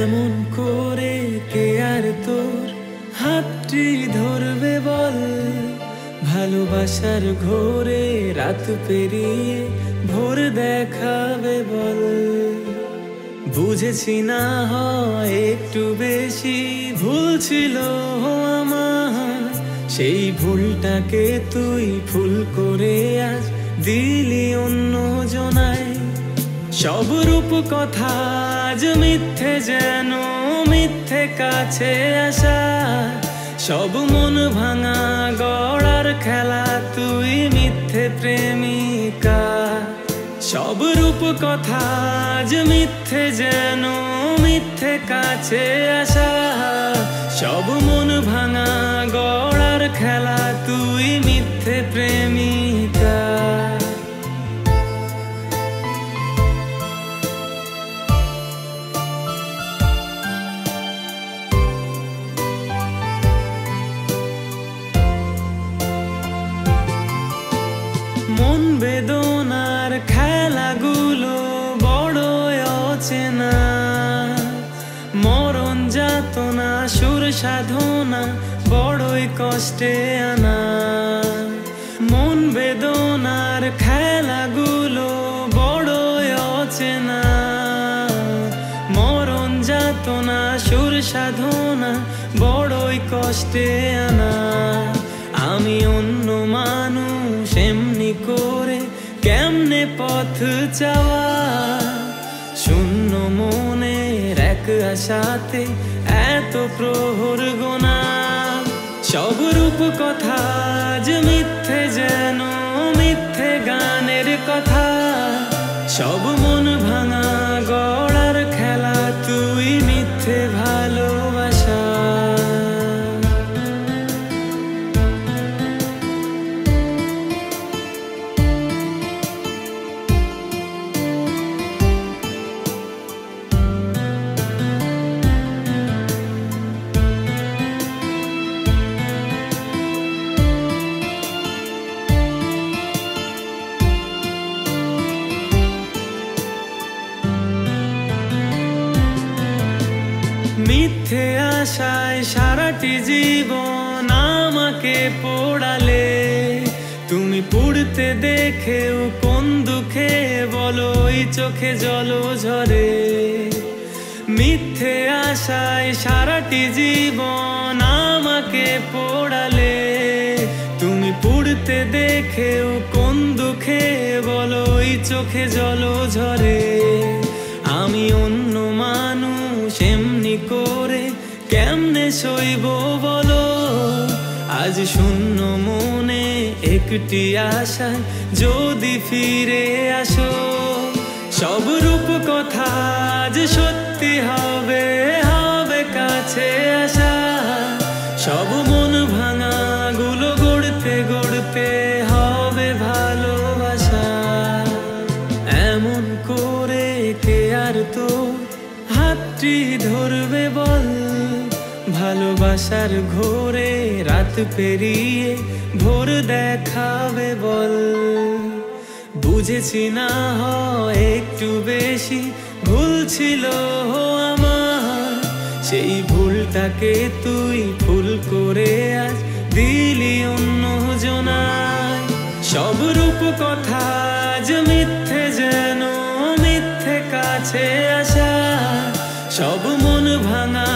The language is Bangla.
এমন করে কে আর তোর হাতটি ধরবে বল, ভালোবাসার ঘোরে রাত পেরিয়ে ভোর দেখাবে বল। বুঝেছি না হয় একটু বেশি ভুল ছিল আমার, সেই ভুলটাকে তুই ফুল করে আজ দিলি অন্য জনায়। সব রূপ কথা আজ মিথ্যে, যেন মিথ্যে কাছে আসা। সব মন ভাঙা গড়ার খেলা, তুই মিথ্যে প্রেমিকা। সব রূপ কথা আজ মিথ্যে, যেন মিথ্যে কাছে আসা। সব মন ভাঙা গড়ার খেলা, তুই মিথ্যে প্রেমিকা। মন বেদনার খেলাগুলো বড় অচেনা, মরণ যাতনা সুর সাধনা বড়ই কষ্টে আনা। মন বেদনার খেলাগুলো বড় অচেনা, মরণ যাতনা সুর সাধনা বড়ই কষ্টে আনা। আমি অন্য মানুষ এমনি করে কেমনে পথ চাওয়া, শূন্য মনের এক আশাতে এত প্রহর গোনা। সব রূপ কথা আজ মিথ্যে, যেন মিথ্যে গানের কথা। সব মন ভাঙা গড়ার খেলা, তুই মিথ্যে ভালোবাসা। মিথ্যে আশায় সারাটি জীবন আমাকে পোড়ালে, তুমি পুড়তে দেখেও কোন দুঃখে বলো ওই চোখে জল ঝরে। মিথ্যে আশায় সারাটি জীবন আমাকে পোড়ালে, তুমি পুড়তে দেখেও কোন দুঃখে বলো ওই চোখে জল ঝরে। আমি অন্য মানুষ এমনি করে কেমনে সইব বলো, আজ শূন্য মনে একটি আশা যদি ফিরে আসো। সব রূপ কথা আজ সত্যি হবে, হবে কাছে আসা। সব মন ভাঙা গুলো গড়তে গড়তে হবে ভালোবাসা। এমন করে কে আর তোর হাতটি ধরবে বল, ভালোবাসার ঘোরে রাত পেরিয়ে ভোর দেখাবে বল। বুঝেছি না হয় একটু বেশি ভুল ছিল আমার, সেই ভুলটাকে তুই ফুল করে আজ দিলি অন্য জনায়। সব রূপ কথা আজ মিথ্যে, যেন মিথ্যে কাছে আসা। সব মন ভাঙা